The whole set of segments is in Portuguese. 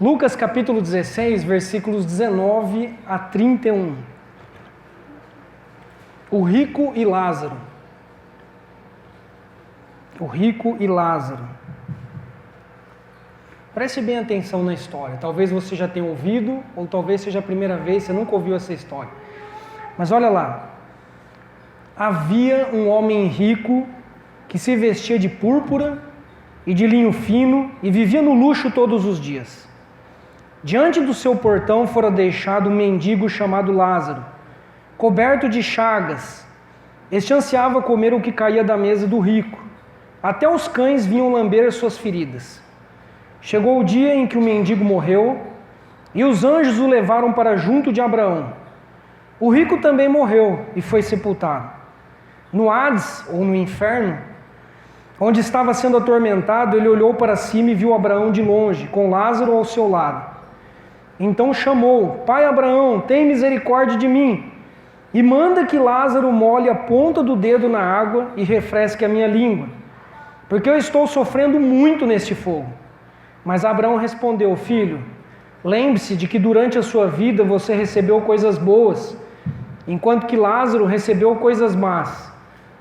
Lucas capítulo 16, versículos 19 a 31. O rico e Lázaro. O rico e Lázaro. Preste bem atenção na história. Talvez você já tenha ouvido, ou talvez seja a primeira vez, você nunca ouviu essa história. Mas olha lá. Havia um homem rico que se vestia de púrpura e de linho fino e vivia no luxo todos os dias. Diante do seu portão fora deixado um mendigo chamado Lázaro, coberto de chagas. Este ansiava comer o que caía da mesa do rico. Até os cães vinham lamber suas feridas. Chegou o dia em que o mendigo morreu, e os anjos o levaram para junto de Abraão. O rico também morreu e foi sepultado. No Hades, ou no inferno, onde estava sendo atormentado, ele olhou para cima e viu Abraão de longe, com Lázaro ao seu lado. Então chamou: Pai Abraão, tem misericórdia de mim, e manda que Lázaro molhe a ponta do dedo na água e refresque a minha língua, porque eu estou sofrendo muito neste fogo. Mas Abraão respondeu: Filho, lembre-se de que durante a sua vida você recebeu coisas boas, enquanto que Lázaro recebeu coisas más.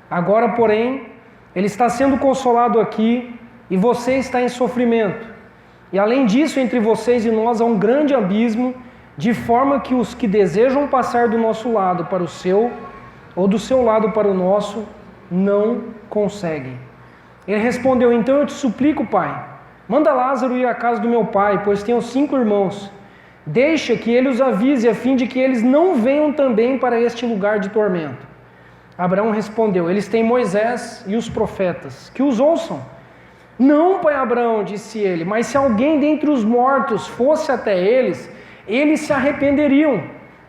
Agora, porém, ele está sendo consolado aqui e você está em sofrimento. E além disso, entre vocês e nós há um grande abismo, de forma que os que desejam passar do nosso lado para o seu, ou do seu lado para o nosso, não conseguem. Ele respondeu: Então eu te suplico, pai, manda Lázaro ir à casa do meu pai, pois tenho 5 irmãos. Deixa que ele os avise, a fim de que eles não venham também para este lugar de tormento. Abraão respondeu: Eles têm Moisés e os profetas, que os ouçam. Não, pai Abraão, disse ele, mas se alguém dentre os mortos fosse até eles, eles se arrependeriam.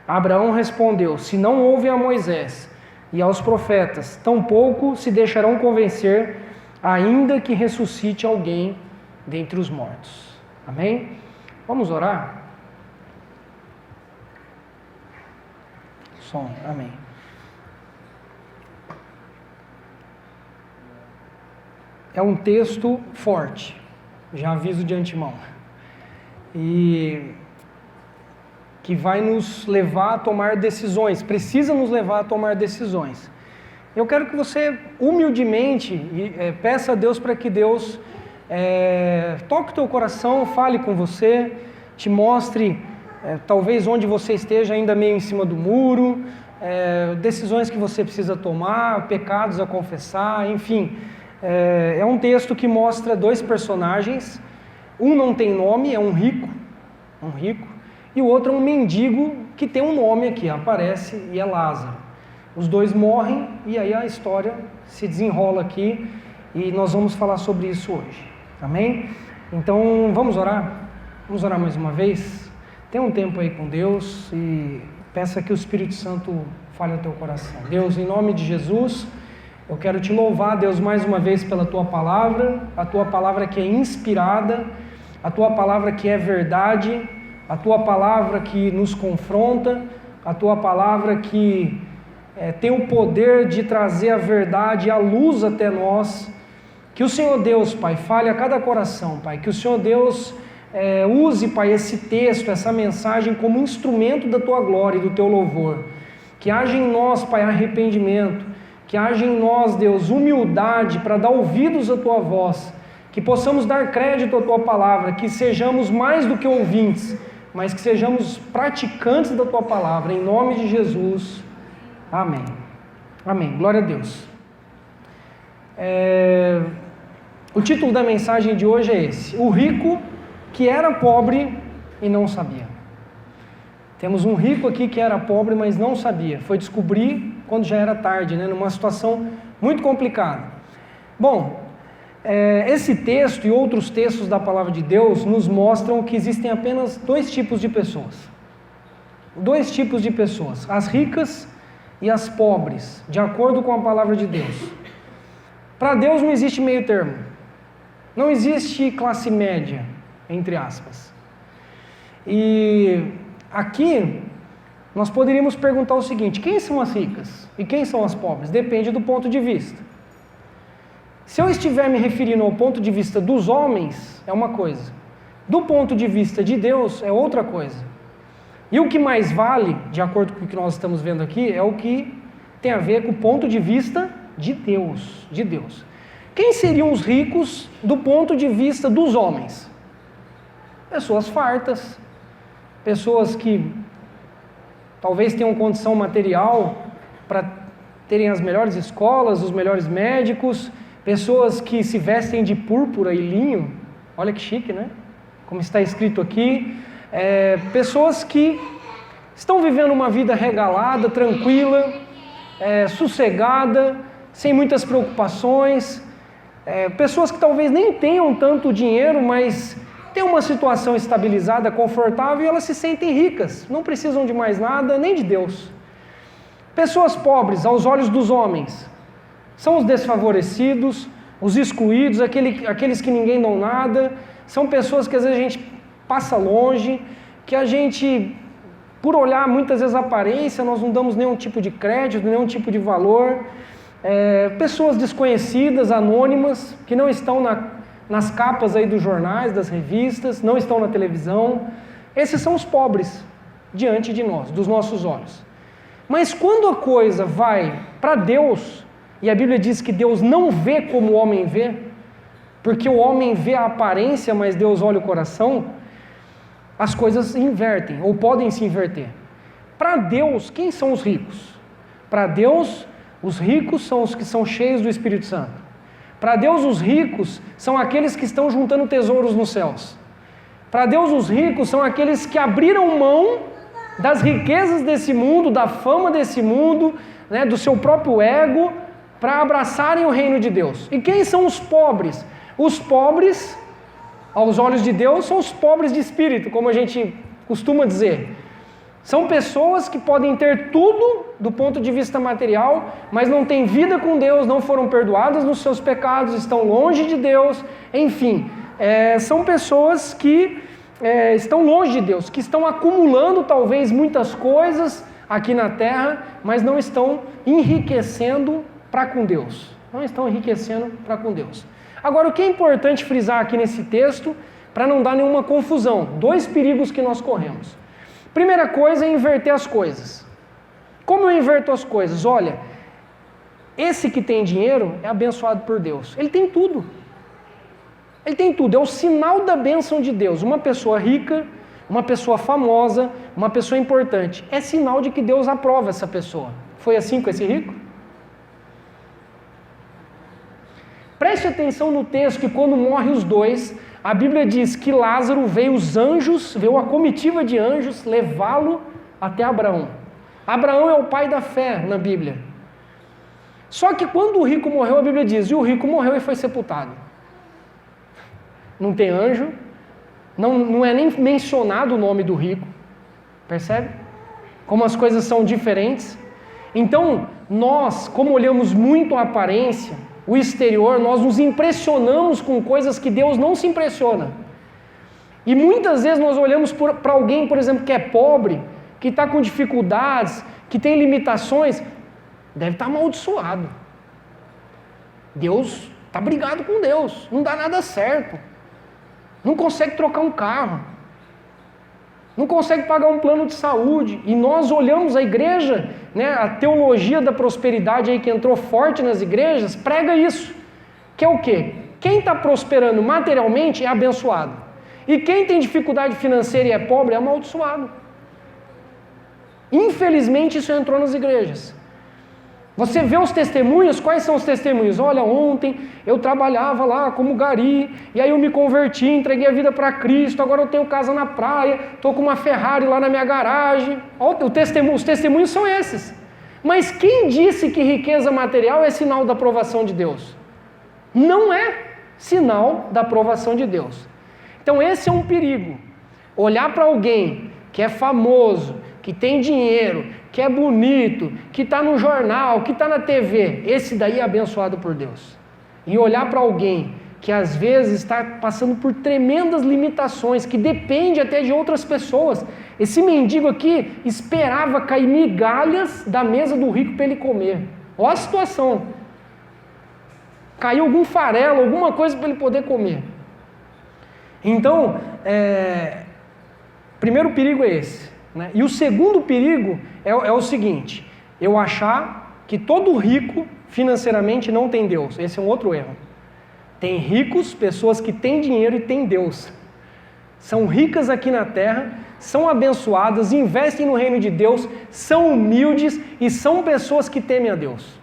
Abraão respondeu: Se não ouvem a Moisés e aos profetas, tampouco se deixarão convencer, ainda que ressuscite alguém dentre os mortos. Amém? Vamos orar? Som, amém. É um texto forte, já aviso de antemão, e que vai nos levar a tomar decisões, precisa nos levar a tomar decisões. Eu quero que você humildemente peça a Deus para que Deus toque o teu coração, fale com você, te mostre talvez onde você esteja ainda meio em cima do muro, decisões que você precisa tomar, pecados a confessar, enfim. É um texto que mostra 2 personagens, um não tem nome, é um rico, e o outro é um mendigo que tem um nome aqui, aparece, e é Lázaro. Os 2 morrem e aí a história se desenrola aqui e nós vamos falar sobre isso hoje, amém? Então vamos orar? Vamos orar mais uma vez? Tenha um tempo aí com Deus e peça que o Espírito Santo fale ao teu coração. Deus, em nome de Jesus, eu quero te louvar, Deus, mais uma vez pela Tua Palavra, a Tua Palavra que é inspirada, a Tua Palavra que é verdade, a Tua Palavra que nos confronta, a Tua Palavra que tem o poder de trazer a verdade e a luz até nós. Que o Senhor Deus, Pai, fale a cada coração, Pai, que o Senhor Deus use, Pai, esse texto, essa mensagem como instrumento da Tua glória e do Teu louvor. Que haja em nós, Pai, arrependimento, que haja em nós, Deus, humildade para dar ouvidos à Tua voz, que possamos dar crédito à Tua palavra, que sejamos mais do que ouvintes, mas que sejamos praticantes da Tua palavra, em nome de Jesus, amém. Amém, glória a Deus. O título da mensagem de hoje é esse: O rico que era pobre e não sabia. Temos um rico aqui que era pobre, mas não sabia, foi descobrir quando já era tarde, numa situação muito complicada. Bom, esse texto e outros textos da Palavra de Deus nos mostram que existem apenas 2 tipos de pessoas. 2 tipos de pessoas, as ricas e as pobres, de acordo com a Palavra de Deus. Para Deus não existe meio termo, não existe classe média, entre aspas. E aqui nós poderíamos perguntar o seguinte: quem são as ricas e quem são as pobres? Depende do ponto de vista. Se eu estiver me referindo ao ponto de vista dos homens, é uma coisa. Do ponto de vista de Deus, é outra coisa. E o que mais vale, de acordo com o que nós estamos vendo aqui, é o que tem a ver com o ponto de vista de Deus. De Deus. Quem seriam os ricos do ponto de vista dos homens? Pessoas fartas, pessoas que talvez tenham condição material para terem as melhores escolas, os melhores médicos, pessoas que se vestem de púrpura e linho, olha que chique, né? Como está escrito aqui, pessoas que estão vivendo uma vida regalada, tranquila, sossegada, sem muitas preocupações, pessoas que talvez nem tenham tanto dinheiro, mas têm uma situação estabilizada, confortável, e elas se sentem ricas, não precisam de mais nada, nem de Deus. Pessoas pobres, aos olhos dos homens, são os desfavorecidos, os excluídos, aqueles que ninguém dão nada, são pessoas que às vezes a gente passa longe, que a gente, por olhar muitas vezes a aparência, nós não damos nenhum tipo de crédito, nenhum tipo de valor, pessoas desconhecidas, anônimas, que não estão nas capas aí dos jornais, das revistas, não estão na televisão. Esses são os pobres diante de nós, dos nossos olhos. Mas quando a coisa vai para Deus, e a Bíblia diz que Deus não vê como o homem vê, porque o homem vê a aparência, mas Deus olha o coração, as coisas invertem, ou podem se inverter. Para Deus, quem são os ricos? Para Deus, os ricos são os que são cheios do Espírito Santo. Para Deus, os ricos são aqueles que estão juntando tesouros nos céus. Para Deus, os ricos são aqueles que abriram mão das riquezas desse mundo, da fama desse mundo, né, do seu próprio ego, para abraçarem o reino de Deus. E quem são os pobres? Os pobres, aos olhos de Deus, são os pobres de espírito, como a gente costuma dizer. São pessoas que podem ter tudo do ponto de vista material, mas não têm vida com Deus, não foram perdoadas nos seus pecados, estão longe de Deus, enfim. São pessoas que estão longe de Deus, que estão acumulando talvez muitas coisas aqui na terra, mas não estão enriquecendo para com Deus. Não estão enriquecendo para com Deus. Agora, o que é importante frisar aqui nesse texto, para não dar nenhuma confusão, 2 perigos que nós corremos. Primeira coisa é inverter as coisas. Como eu inverto as coisas? Olha, esse que tem dinheiro é abençoado por Deus. Ele tem tudo. Ele tem tudo. É o sinal da bênção de Deus. Uma pessoa rica, uma pessoa famosa, uma pessoa importante. É sinal de que Deus aprova essa pessoa. Foi assim com esse rico? Preste atenção no texto que quando morrem os dois, a Bíblia diz que Lázaro veio a comitiva de anjos levá-lo até Abraão. Abraão é o pai da fé na Bíblia. Só que quando o rico morreu, a Bíblia diz, e o rico morreu e foi sepultado. Não tem anjo, não é nem mencionado o nome do rico, percebe? Como as coisas são diferentes. Então, nós, como olhamos muito a aparência, o exterior, nós nos impressionamos com coisas que Deus não se impressiona. E muitas vezes nós olhamos para alguém, por exemplo, que é pobre, que está com dificuldades, que tem limitações, deve estar amaldiçoado. Deus está brigado com Deus, não dá nada certo. Não consegue trocar um carro, não consegue pagar um plano de saúde. E nós olhamos a igreja, né, a teologia da prosperidade aí que entrou forte nas igrejas, prega isso, que é o quê? Quem está prosperando materialmente é abençoado. E quem tem dificuldade financeira e é pobre é amaldiçoado. Infelizmente isso entrou nas igrejas. Você vê os testemunhos, quais são os testemunhos? Olha, ontem eu trabalhava lá como gari, e aí eu me converti, entreguei a vida para Cristo, agora eu tenho casa na praia, estou com uma Ferrari lá na minha garagem. Os testemunhos são esses. Mas quem disse que riqueza material é sinal da aprovação de Deus? Não é sinal da aprovação de Deus. Então esse é um perigo. Olhar para alguém que é famoso, que tem dinheiro, que é bonito, que está no jornal, que está na TV, esse daí é abençoado por Deus. E olhar para alguém que às vezes está passando por tremendas limitações, que depende até de outras pessoas. Esse mendigo aqui esperava cair migalhas da mesa do rico para ele comer. Olha a situação. Caiu algum farelo, alguma coisa para ele poder comer. Então, primeiro perigo é esse, né? E o segundo perigo é o seguinte: eu achar que todo rico financeiramente não tem Deus. Esse é um outro erro. Tem ricos, pessoas que têm dinheiro e têm Deus. São ricas aqui na terra, são abençoadas, investem no reino de Deus, são humildes e são pessoas que temem a Deus.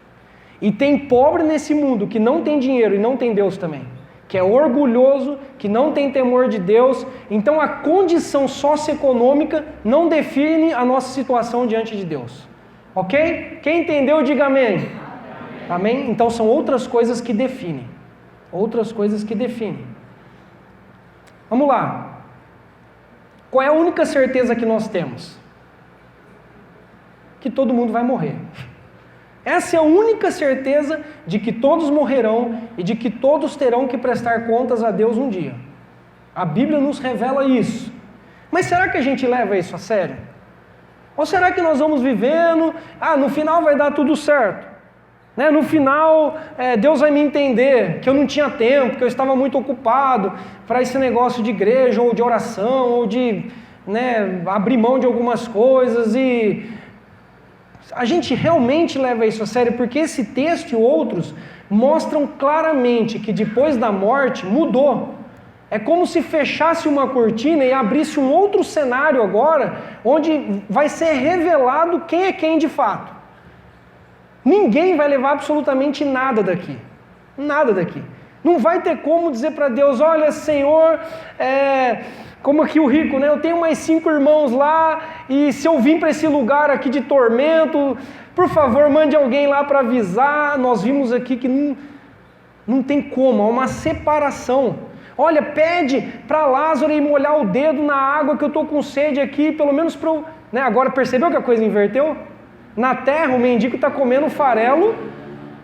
E tem pobre nesse mundo que não tem dinheiro e não tem Deus também, que é orgulhoso, que não tem temor de Deus. Então a condição socioeconômica não define a nossa situação diante de Deus. Ok? Quem entendeu, diga amém. Amém? Então são outras coisas que definem. Outras coisas que definem. Vamos lá. Qual é a única certeza que nós temos? Que todo mundo vai morrer. Essa é a única certeza de que todos morrerão e de que todos terão que prestar contas a Deus um dia. A Bíblia nos revela isso. Mas será que a gente leva isso a sério? Ou será que nós vamos vivendo, no final vai dar tudo certo? Né? No final, Deus vai me entender que eu não tinha tempo, que eu estava muito ocupado para esse negócio de igreja, ou de oração, ou de abrir mão de algumas coisas. E a gente realmente leva isso a sério, porque esse texto e outros mostram claramente que depois da morte mudou. É como se fechasse uma cortina e abrisse um outro cenário agora, onde vai ser revelado quem é quem de fato. Ninguém vai levar absolutamente nada daqui. Nada daqui. Não vai ter como dizer para Deus: olha, Senhor, como aqui o rico, né? Eu tenho mais 5 irmãos lá, e se eu vim para esse lugar aqui de tormento, por favor, mande alguém lá para avisar. Nós vimos aqui que não tem como, há uma separação. Olha, pede para Lázaro ir molhar o dedo na água que eu estou com sede aqui, pelo menos para eu... Agora percebeu que a coisa inverteu? Na terra o mendigo está comendo farelo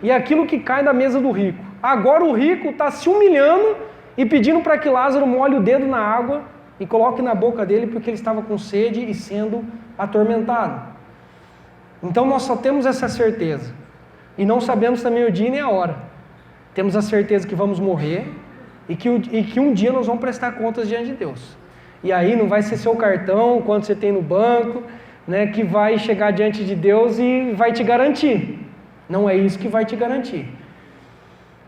e aquilo que cai da mesa do rico. Agora o rico está se humilhando e pedindo para que Lázaro molhe o dedo na água e coloque na boca dele porque ele estava com sede e sendo atormentado. Então nós só temos essa certeza. E não sabemos também o dia nem a hora. Temos a certeza que vamos morrer e que um dia nós vamos prestar contas diante de Deus. E aí não vai ser seu cartão, quanto você tem no banco, que vai chegar diante de Deus e vai te garantir. Não é isso que vai te garantir.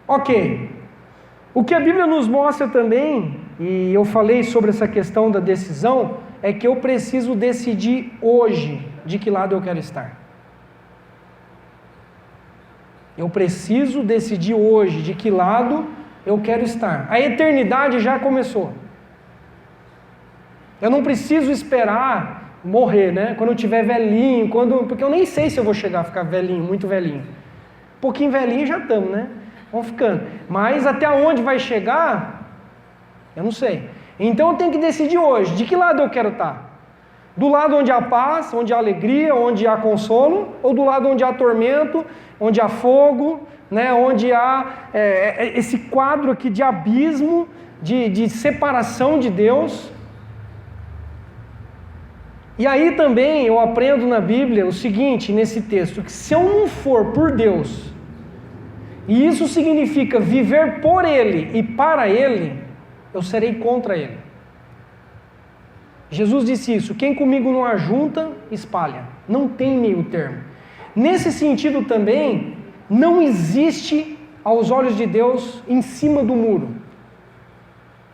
Ok. O que a Bíblia nos mostra também, e eu falei sobre essa questão da decisão, é que eu preciso decidir hoje de que lado eu quero estar. Eu preciso decidir hoje de que lado eu quero estar. A eternidade já começou. Eu não preciso esperar morrer, quando eu estiver velhinho, porque eu nem sei se eu vou chegar a ficar velhinho, muito velhinho. Um pouquinho velhinho já estamos, Vamos ficando. Mas até onde vai chegar, eu não sei. Então eu tenho que decidir hoje, de que lado eu quero estar? Do lado onde há paz, onde há alegria, onde há consolo, ou do lado onde há tormento, onde há fogo, onde há esse quadro aqui de abismo, de separação de Deus. E aí também eu aprendo na Bíblia o seguinte, nesse texto, que se eu não for por Deus, e isso significa viver por Ele e para Ele, eu serei contra Ele. Jesus disse isso: quem comigo não ajunta, espalha. Não tem meio termo. Nesse sentido também, não existe aos olhos de Deus em cima do muro.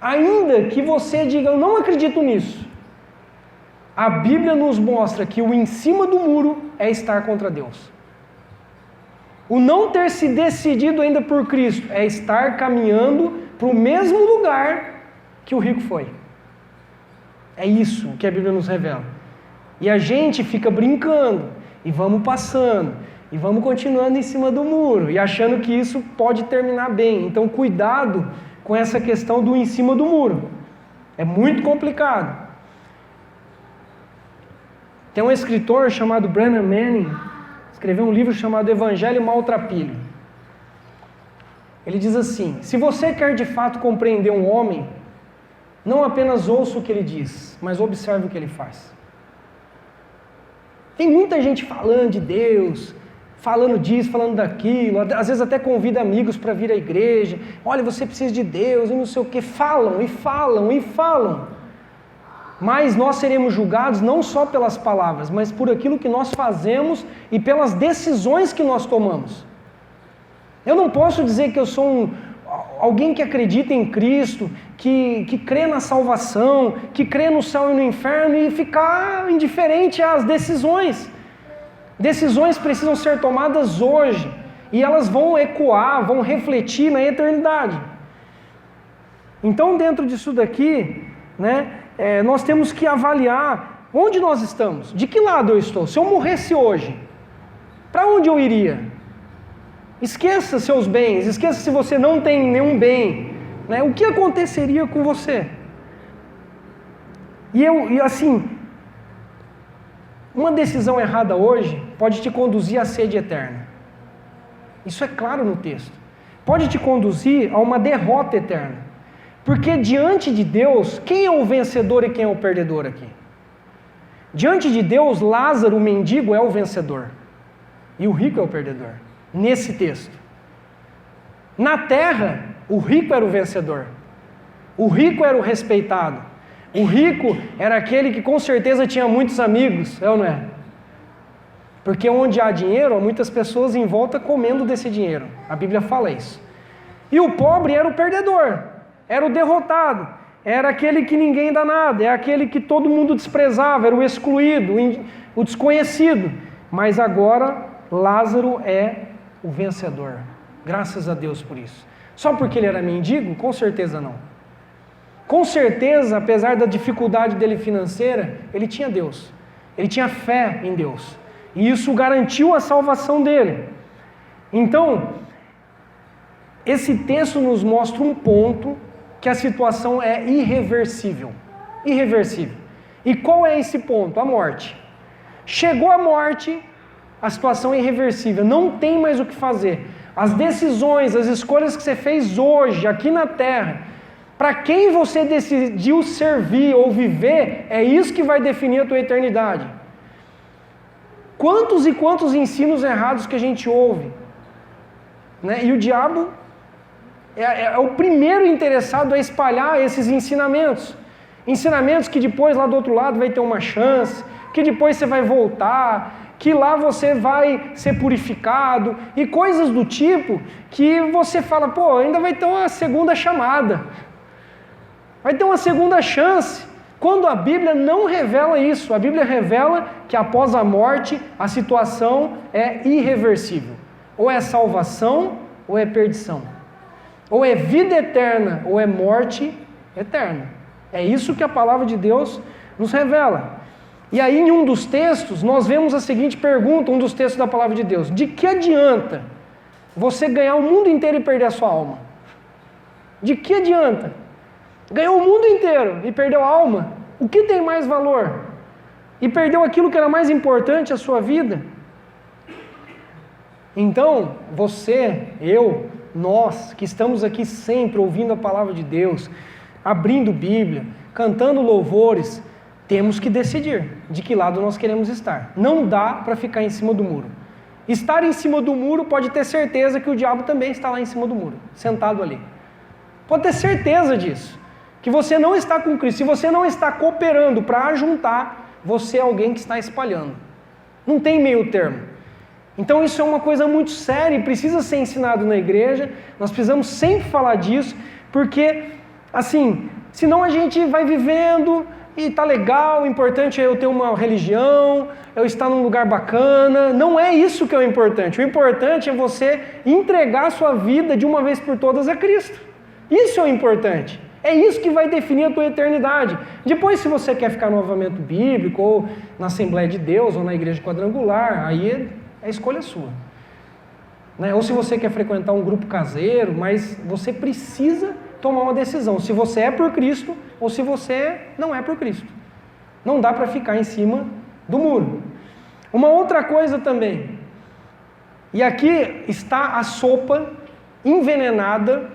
Ainda que você diga: eu não acredito nisso, a Bíblia nos mostra que o em cima do muro é estar contra Deus. O não ter se decidido ainda por Cristo é estar caminhando para o mesmo lugar que o rico foi. É isso que a Bíblia nos revela. E a gente fica brincando, e vamos passando, e vamos continuando em cima do muro, e achando que isso pode terminar bem. Então cuidado com essa questão do em cima do muro. É muito complicado. Tem um escritor chamado Brennan Manning, escreveu um livro chamado Evangelho Maltrapilho. Ele diz assim: se você quer de fato compreender um homem, não apenas ouça o que ele diz, mas observe o que ele faz. Tem muita gente falando de Deus, falando disso, falando daquilo, às vezes até convida amigos para vir à igreja. Olha, você precisa de Deus e não sei o que. Falam e falam e falam. Mas nós seremos julgados não só pelas palavras, mas por aquilo que nós fazemos e pelas decisões que nós tomamos. Eu não posso dizer que eu sou alguém que acredita em Cristo, que crê na salvação, que crê no céu e no inferno e ficar indiferente às decisões. Decisões precisam ser tomadas hoje e elas vão ecoar, vão refletir na eternidade. Então, dentro disso daqui, nós temos que avaliar onde nós estamos, de que lado eu estou. Se eu morresse hoje, para onde eu iria? Esqueça seus bens, esqueça se você não tem nenhum bem, o que aconteceria com você? E assim, uma decisão errada hoje pode te conduzir à sede eterna. Isso é claro no texto. Pode te conduzir a uma derrota eterna. Porque diante de Deus, quem é o vencedor e quem é o perdedor aqui? Diante de Deus, Lázaro, o mendigo, é o vencedor. E o rico é o perdedor. Nesse texto. Na terra, o rico era o vencedor. O rico era o respeitado. O rico era aquele que com certeza tinha muitos amigos, é ou não é? Porque onde há dinheiro, há muitas pessoas em volta comendo desse dinheiro. A Bíblia fala isso. E o pobre era o perdedor, era o derrotado, era aquele que ninguém dá nada, é aquele que todo mundo desprezava, era o excluído, o desconhecido. Mas agora Lázaro é o vencedor. Graças a Deus por isso. Só porque ele era mendigo? Com certeza não. Com certeza, apesar da dificuldade dele financeira, ele tinha Deus. Ele tinha fé em Deus. E isso garantiu a salvação dele. Então, esse texto nos mostra um ponto que a situação é irreversível. Irreversível. E qual é esse ponto? A morte. Chegou a morte, a situação é irreversível. Não tem mais o que fazer. As decisões, as escolhas que você fez hoje, aqui na terra, para quem você decidiu servir ou viver, é isso que vai definir a tua eternidade. Quantos e quantos ensinos errados que a gente ouve, E o diabo é o primeiro interessado a espalhar esses ensinamentos. Ensinamentos que depois lá do outro lado vai ter uma chance, que depois você vai voltar, que lá você vai ser purificado, e coisas do tipo que você fala, ainda vai ter uma segunda chamada. Vai ter uma segunda chance, quando a Bíblia não revela isso. A Bíblia revela que após a morte, a situação é irreversível. Ou é salvação, ou é perdição. Ou é vida eterna, ou é morte eterna. É isso que a palavra de Deus nos revela. E aí, em um dos textos, nós vemos a seguinte pergunta, um dos textos da palavra de Deus. De que adianta você ganhar o mundo inteiro e perder a sua alma? De que adianta? Ganhou o mundo inteiro e perdeu a alma? O que tem mais valor? E perdeu aquilo que era mais importante, a sua vida? Então, você, eu, nós, que estamos aqui sempre ouvindo a palavra de Deus, abrindo Bíblia, cantando louvores, temos que decidir de que lado nós queremos estar. Não dá para ficar em cima do muro. Estar em cima do muro, pode ter certeza que o diabo também está lá em cima do muro, sentado ali. Pode ter certeza disso. Que você não está com Cristo. Se você não está cooperando para ajuntar, você é alguém que está espalhando. Não tem meio termo. Então isso é uma coisa muito séria e precisa ser ensinado na igreja. Nós precisamos sempre falar disso, porque, assim, senão a gente vai vivendo e tá legal, o importante é eu ter uma religião, eu estar num lugar bacana. Não é isso que é o importante. O importante é você entregar a sua vida de uma vez por todas a Cristo. Isso é o importante. É isso que vai definir a tua eternidade. Depois, se você quer ficar no avivamento bíblico, ou na Assembleia de Deus, ou na igreja quadrangular, aí é escolha sua. Ou se você quer frequentar um grupo caseiro, mas você precisa tomar uma decisão, se você é por Cristo, ou se você não é por Cristo. Não dá para ficar em cima do muro. Uma outra coisa também, e aqui está a sopa envenenada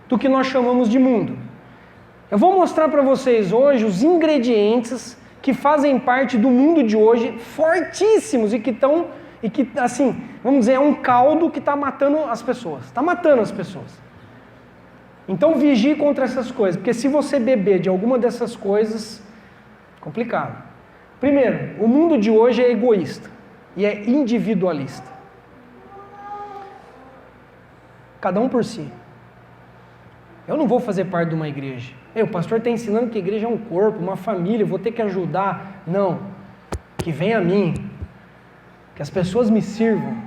do que nós chamamos de mundo. Eu vou mostrar para vocês hoje os ingredientes que fazem parte do mundo de hoje, fortíssimos, e que estão e que, assim, vamos dizer, é um caldo que está matando as pessoas. Está matando as pessoas. Então vigie contra essas coisas, porque se você beber de alguma dessas coisas, complicado. Primeiro, o mundo de hoje é egoísta e é individualista. Cada um por si. Eu não vou fazer parte de uma igreja. O pastor está ensinando que a igreja é um corpo, uma família, eu vou ter que ajudar. Não. Que venha a mim. Que as pessoas me sirvam.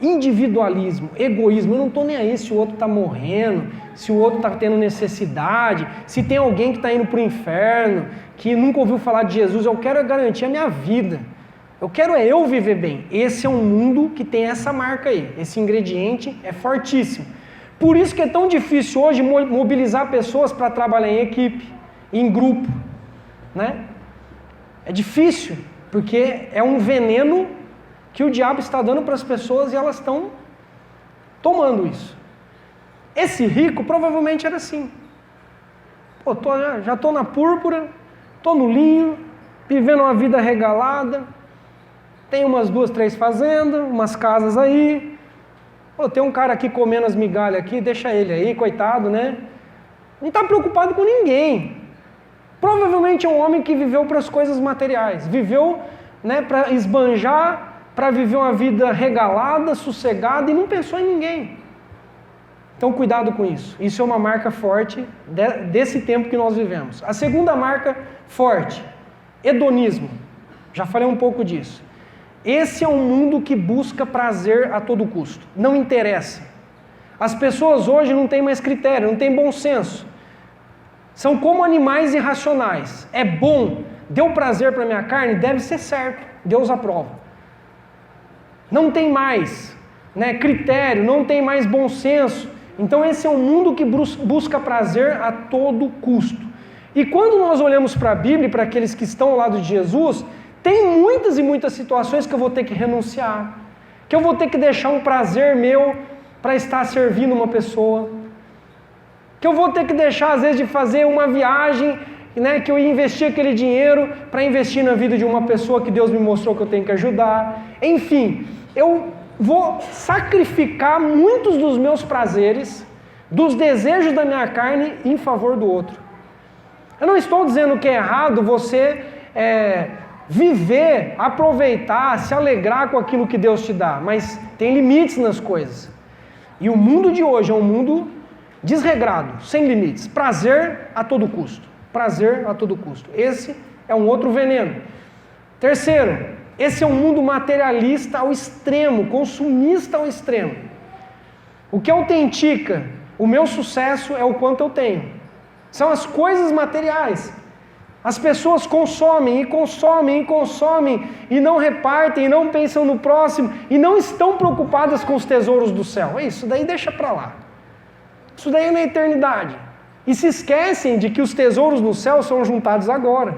Individualismo, egoísmo, eu não estou nem aí se o outro está morrendo, se o outro está tendo necessidade, se tem alguém que está indo para o inferno, que nunca ouviu falar de Jesus, eu quero garantir a minha vida, eu quero eu viver bem. Esse é um mundo que tem essa marca aí, esse ingrediente é fortíssimo. Por isso que é tão difícil hoje mobilizar pessoas para trabalhar em equipe, em grupo, né? É difícil, porque é um veneno que o diabo está dando para as pessoas e elas estão tomando isso. Esse rico provavelmente era assim. Pô, já estou na púrpura, estou no linho, vivendo uma vida regalada, tem umas 2, 3 fazendas, umas casas aí. Pô, tem um cara aqui comendo as migalhas aqui, deixa ele aí, coitado, né? Não está preocupado com ninguém. Provavelmente é um homem que viveu para as coisas materiais, viveu, né, para esbanjar, para viver uma vida regalada, sossegada e não pensou em ninguém. Então cuidado com isso. Isso é uma marca forte desse tempo que nós vivemos. A segunda marca forte, hedonismo. Já falei um pouco disso. Esse é um mundo que busca prazer a todo custo. Não interessa. As pessoas hoje não têm mais critério, não têm bom senso. São como animais irracionais. É bom, deu prazer para a minha carne, deve ser certo. Deus aprova. Não tem mais, né, critério, não tem mais bom senso. Então esse é um mundo que busca prazer a todo custo. E quando nós olhamos para a Bíblia, para aqueles que estão ao lado de Jesus, tem muitas e muitas situações que eu vou ter que renunciar, que eu vou ter que deixar um prazer meu para estar servindo uma pessoa, que eu vou ter que deixar às vezes de fazer uma viagem, né, que eu ia investir aquele dinheiro para investir na vida de uma pessoa que Deus me mostrou que eu tenho que ajudar. Enfim, eu vou sacrificar muitos dos meus prazeres, dos desejos da minha carne em favor do outro. Eu não estou dizendo que é errado você viver, aproveitar, se alegrar com aquilo que Deus te dá, mas tem limites nas coisas. E o mundo de hoje é um mundo desregrado, sem limites. Prazer a todo custo. Prazer a todo custo. Esse é um outro veneno. Terceiro, esse é um mundo materialista ao extremo, consumista ao extremo. O que autentica o meu sucesso é o quanto eu tenho. São as coisas materiais. As pessoas consomem e consomem e consomem e não repartem e não pensam no próximo e não estão preocupadas com os tesouros do céu. Isso daí deixa para lá. Isso daí é na eternidade. E se esquecem de que os tesouros no céu são juntados agora.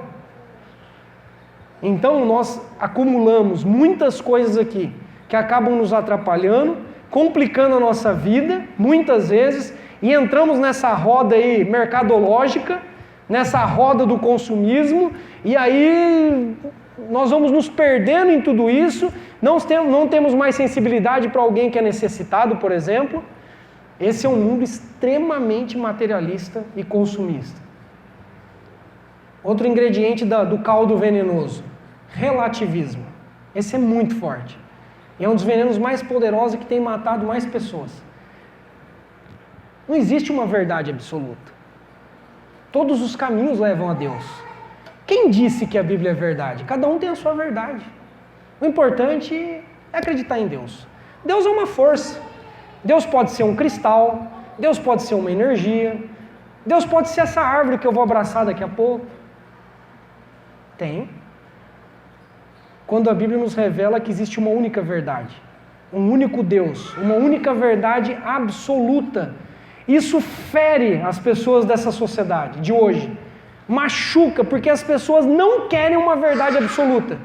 Então nós acumulamos muitas coisas aqui que acabam nos atrapalhando, complicando a nossa vida, muitas vezes, e entramos nessa roda aí mercadológica, nessa roda do consumismo, e aí nós vamos nos perdendo em tudo isso, não temos mais sensibilidade para alguém que é necessitado, por exemplo. Esse é um mundo extremamente materialista e consumista. Outro ingrediente do caldo venenoso, relativismo. Esse é muito forte. E é um dos venenos mais poderosos que tem matado mais pessoas. Não existe uma verdade absoluta. Todos os caminhos levam a Deus. Quem disse que a Bíblia é verdade? Cada um tem a sua verdade. O importante é acreditar em Deus. Deus é uma força. Deus pode ser um cristal, Deus pode ser uma energia, Deus pode ser essa árvore que eu vou abraçar daqui a pouco. Tem. Quando a Bíblia nos revela que existe uma única verdade, um único Deus, uma única verdade absoluta. Isso fere as pessoas dessa sociedade de hoje, machuca, porque as pessoas não querem uma verdade absoluta.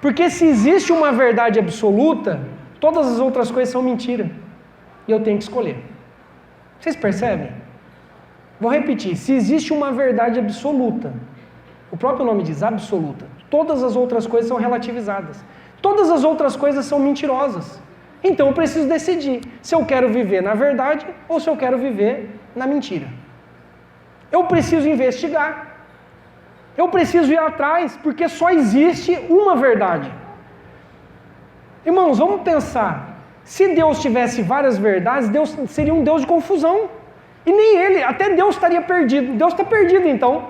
Porque se existe uma verdade absoluta, todas as outras coisas são mentira. E eu tenho que escolher. Vocês percebem? Vou repetir. Se existe uma verdade absoluta, o próprio nome diz absoluta, Todas as outras coisas são relativizadas. Todas as outras coisas são mentirosas. Então eu preciso decidir se eu quero viver na verdade ou se eu quero viver na mentira. Eu preciso investigar. Eu preciso ir atrás, porque só existe uma verdade. Irmãos, vamos pensar. Se Deus tivesse várias verdades, Deus seria um Deus de confusão. E nem Ele, até Deus estaria perdido. Deus está perdido então.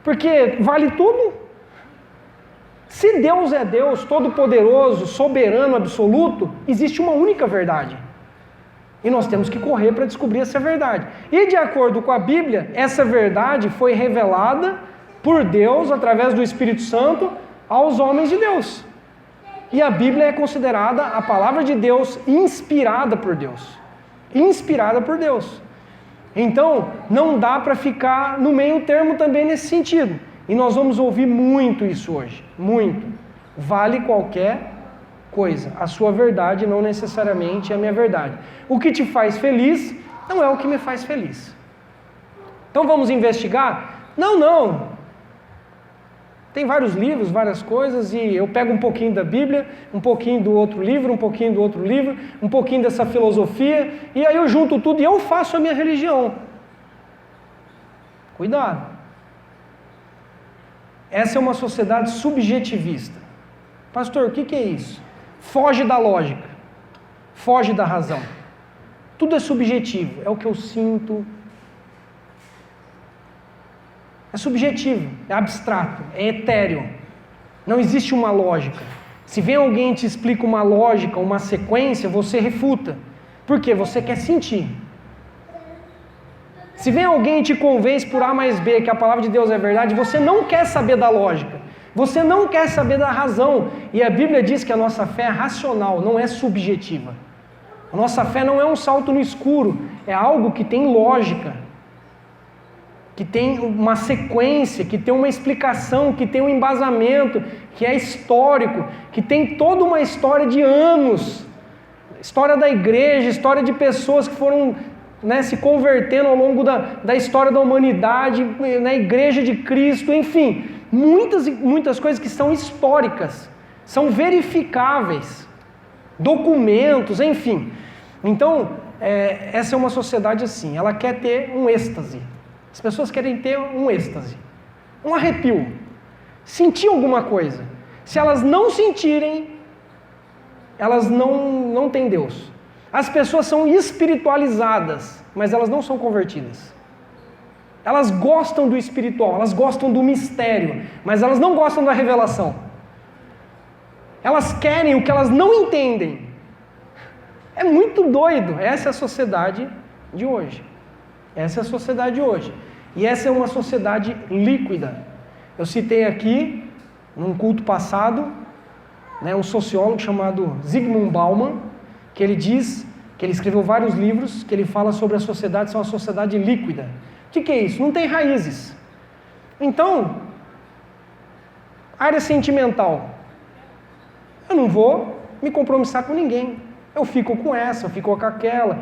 Porque vale tudo. Se Deus é Deus, todo-poderoso, soberano, absoluto, existe uma única verdade. E nós temos que correr para descobrir essa verdade. E de acordo com a Bíblia, essa verdade foi revelada por Deus, através do Espírito Santo, aos homens de Deus. E a Bíblia é considerada a palavra de Deus inspirada por Deus. Inspirada por Deus. Então, não dá para ficar no meio termo também nesse sentido. E nós vamos ouvir muito isso hoje. Muito. Vale qualquer coisa. A sua verdade não necessariamente é a minha verdade. O que te faz feliz não é o que me faz feliz. Então vamos investigar? Não. Tem vários livros, várias coisas, e eu pego um pouquinho da Bíblia, um pouquinho do outro livro, um pouquinho do outro livro, um pouquinho dessa filosofia, e aí eu junto tudo e eu faço a minha religião. Cuidado. Essa é uma sociedade subjetivista. Pastor, o que é isso? Foge da lógica, foge da razão. Tudo é subjetivo, é o que eu sinto. É subjetivo, é abstrato, é etéreo. Não existe uma lógica. Se vem alguém e te explica uma lógica, uma sequência, você refuta. Por quê? Você quer sentir. Se vem alguém e te convence por A mais B que a palavra de Deus é verdade, você não quer saber da lógica. Você não quer saber da razão. E a Bíblia diz que a nossa fé é racional, não é subjetiva. A nossa fé não é um salto no escuro, é algo que tem lógica, que tem uma sequência, que tem uma explicação, que tem um embasamento, que é histórico, que tem toda uma história de anos, história da igreja, história de pessoas que foram se convertendo ao longo da história da humanidade, na igreja de Cristo, enfim, muitas coisas que são históricas, são verificáveis, documentos, enfim. Então, essa é uma sociedade assim, ela quer ter um êxtase. As pessoas querem ter um êxtase, um arrepio, sentir alguma coisa. Se elas não sentirem, elas não têm Deus. As pessoas são espiritualizadas, mas elas não são convertidas. Elas gostam do espiritual, elas gostam do mistério, mas elas não gostam da revelação. Elas querem o que elas não entendem. É muito doido. Essa é a sociedade de hoje. Essa é a sociedade de hoje. E essa é uma sociedade líquida. Eu citei aqui, num culto passado, um sociólogo chamado Zygmunt Bauman, que ele diz, que ele escreveu vários livros, que ele fala sobre a sociedade ser uma sociedade líquida. O que é isso? Não tem raízes. Então, área sentimental. Eu não vou me compromissar com ninguém. Eu fico com essa, eu fico com aquela,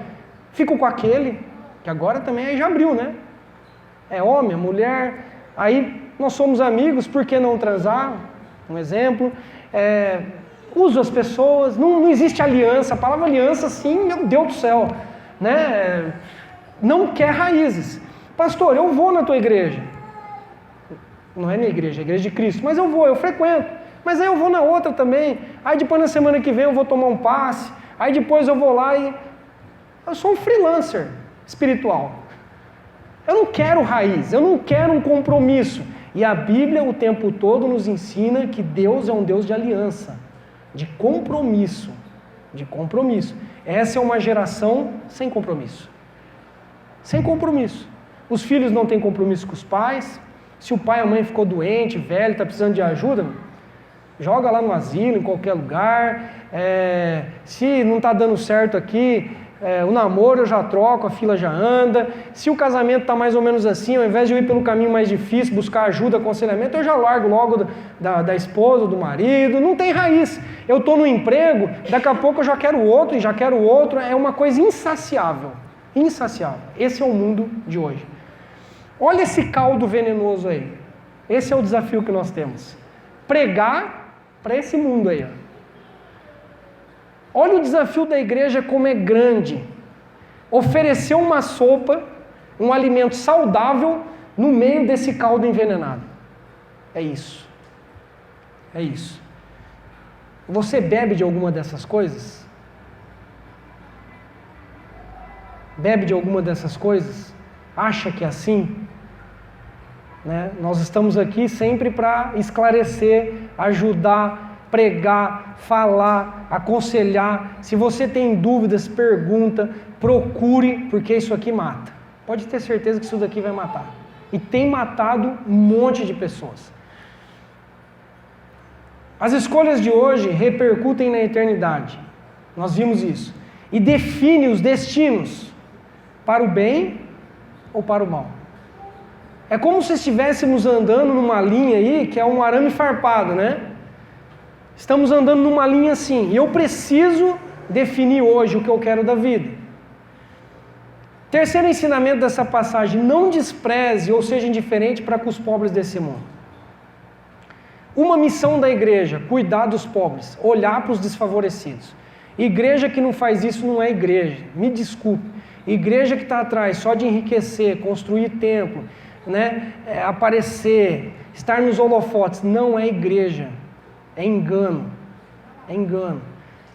fico com aquele, que agora também aí já abriu, né? É homem, é mulher, aí nós somos amigos, por que não transar? Um exemplo. Uso as pessoas, não existe aliança, a palavra aliança, sim, meu Deus do céu, né? Não quer raízes. Pastor, eu vou na tua igreja. Não é minha igreja, é a igreja de Cristo, mas eu frequento. Mas aí eu vou na outra também. Aí depois na semana que vem eu vou tomar um passe. Aí depois eu vou lá e... Eu sou um freelancer espiritual. Eu não quero raiz, eu não quero um compromisso. E a Bíblia o tempo todo nos ensina que Deus é um Deus de aliança, de compromisso. De compromisso. Essa é uma geração sem compromisso. Sem compromisso. Os filhos não têm compromisso com os pais. Se o pai ou a mãe ficou doente, velho, está precisando de ajuda, joga lá no asilo, em qualquer lugar. Se não está dando certo aqui, o namoro eu já troco, a fila já anda. Se o casamento está mais ou menos assim, ao invés de eu ir pelo caminho mais difícil, buscar ajuda, aconselhamento, eu já largo logo da esposa, do marido. Não tem raiz. Eu estou no emprego, daqui a pouco eu já quero outro, e já quero outro. É uma coisa insaciável. Insaciável. Esse é o mundo de hoje. Olha esse caldo venenoso aí. Esse é o desafio que nós temos. pregar para esse mundo aí. Olha o desafio da igreja como é grande. Oferecer uma sopa, um alimento saudável no meio desse caldo envenenado. É isso. É isso. Você bebe de alguma dessas coisas? Bebe de alguma dessas coisas? Acha que é assim? Né? Nós estamos aqui sempre para esclarecer, ajudar, pregar, falar, aconselhar. Se você tem dúvidas, pergunta, procure, porque isso aqui mata. Pode ter certeza que isso daqui vai matar. E tem matado um monte de pessoas. As escolhas de hoje repercutem na eternidade. Nós vimos isso. E define os destinos para o bem ou para o mal. É como se estivéssemos andando numa linha aí, que é um arame farpado, né? Estamos andando numa linha assim, e eu preciso definir hoje o que eu quero da vida. Terceiro ensinamento dessa passagem: não despreze ou seja indiferente para com os pobres desse mundo. Uma missão da igreja: cuidar dos pobres, olhar para os desfavorecidos. Igreja que não faz isso não é igreja, me desculpe. Igreja que está atrás só de enriquecer, construir templo, né? Aparecer, estar nos holofotes, não é igreja, é engano, é engano.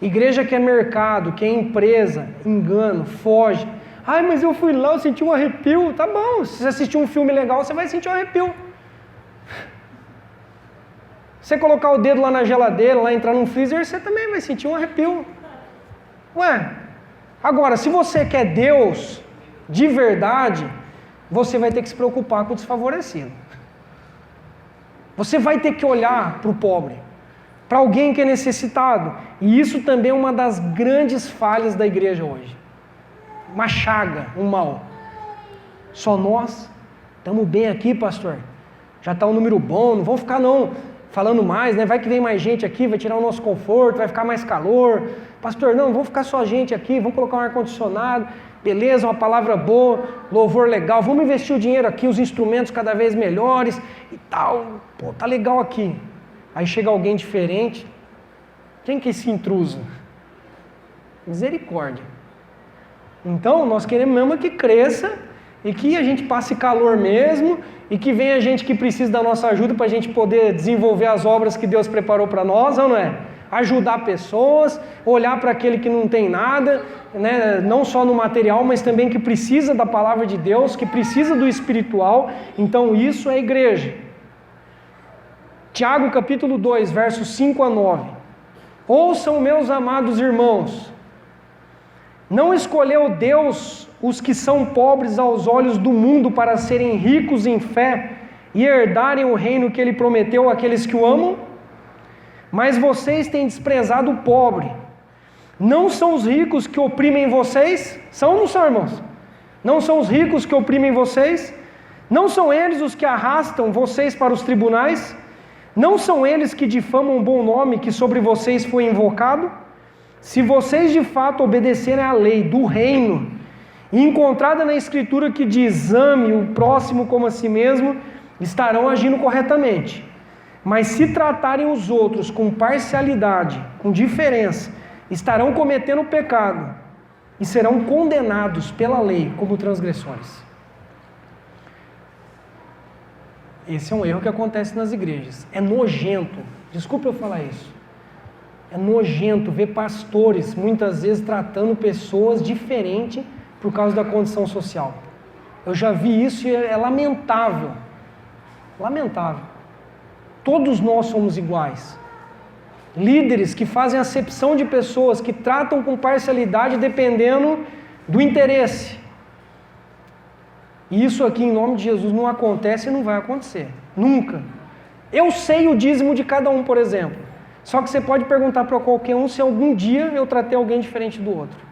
Igreja que é mercado, que é empresa, engano, foge. Ai, mas eu fui lá, eu senti um arrepio. Tá bom, se você assistir um filme legal, você vai sentir um arrepio. Você colocar o dedo lá na geladeira, lá entrar num freezer, você também vai sentir um arrepio. Ué, agora, se você quer Deus de verdade, você vai ter que se preocupar com o desfavorecido. Você vai ter que olhar para o pobre, para alguém que é necessitado. E isso também é uma das grandes falhas da igreja hoje. Uma chaga, um mal. Só nós estamos bem aqui, pastor. Já está um número bom, não vamos ficar não falando mais, né? Vai que vem mais gente aqui, vai tirar o nosso conforto, vai ficar mais calor. Pastor, não, vamos ficar só gente aqui, vamos colocar um ar-condicionado, beleza, uma palavra boa, louvor legal, vamos investir o dinheiro aqui, os instrumentos cada vez melhores e tal. Pô, tá legal aqui. Aí chega alguém diferente. Quem que é esse intruso? Misericórdia. Então, nós queremos mesmo que cresça e que a gente passe calor mesmo e que venha gente que precisa da nossa ajuda para a gente poder desenvolver as obras que Deus preparou para nós, ou não é? Ajudar pessoas, olhar para aquele que não tem nada, né? Não só no material, mas também que precisa da palavra de Deus, que precisa do espiritual. Então, isso é igreja. Tiago capítulo 2, versos 5 a 9. Ouçam, meus amados irmãos, não escolheu Deus os que são pobres aos olhos do mundo para serem ricos em fé e herdarem o reino que Ele prometeu àqueles que o amam? Mas vocês têm desprezado o pobre. Não são os ricos que oprimem vocês? São ou não são, irmãos? Não são os ricos que oprimem vocês? Não são eles os que arrastam vocês para os tribunais? Não são eles que difamam o bom nome que sobre vocês foi invocado? Se vocês de fato obedecerem à lei do reino, e encontrada na Escritura que diz: ame o próximo como a si mesmo, estarão agindo corretamente. Mas se tratarem os outros com parcialidade, com diferença, estarão cometendo pecado e serão condenados pela lei como transgressores. Esse é um erro que acontece nas igrejas. É nojento, desculpe eu falar isso. É nojento ver pastores, muitas vezes, tratando pessoas diferentes por causa da condição social. Eu já vi isso e é lamentável. Lamentável. Todos nós somos iguais. Líderes que fazem acepção de pessoas, que tratam com parcialidade dependendo do interesse. E isso aqui, em nome de Jesus, não acontece e não vai acontecer. Nunca. Eu sei o dízimo de cada um, por exemplo. Só que você pode perguntar para qualquer um se algum dia eu tratei alguém diferente do outro.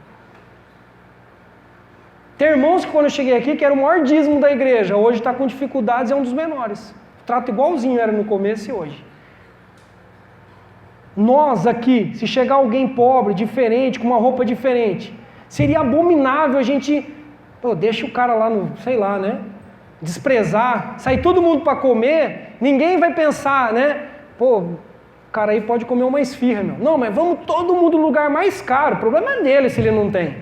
Tem irmãos que quando eu cheguei aqui, que era o maior dízimo da igreja, hoje está com dificuldades, é um dos menores. Trato igualzinho era no começo e hoje. Nós aqui, se chegar alguém pobre, diferente, com uma roupa diferente, seria abominável a gente, deixa o cara lá no, sei lá, né? Desprezar, sair todo mundo para comer, ninguém vai pensar, né? Pô, o cara aí pode comer uma esfirra, meu. Não, mas vamos todo mundo no lugar mais caro. O problema é dele se ele não tem.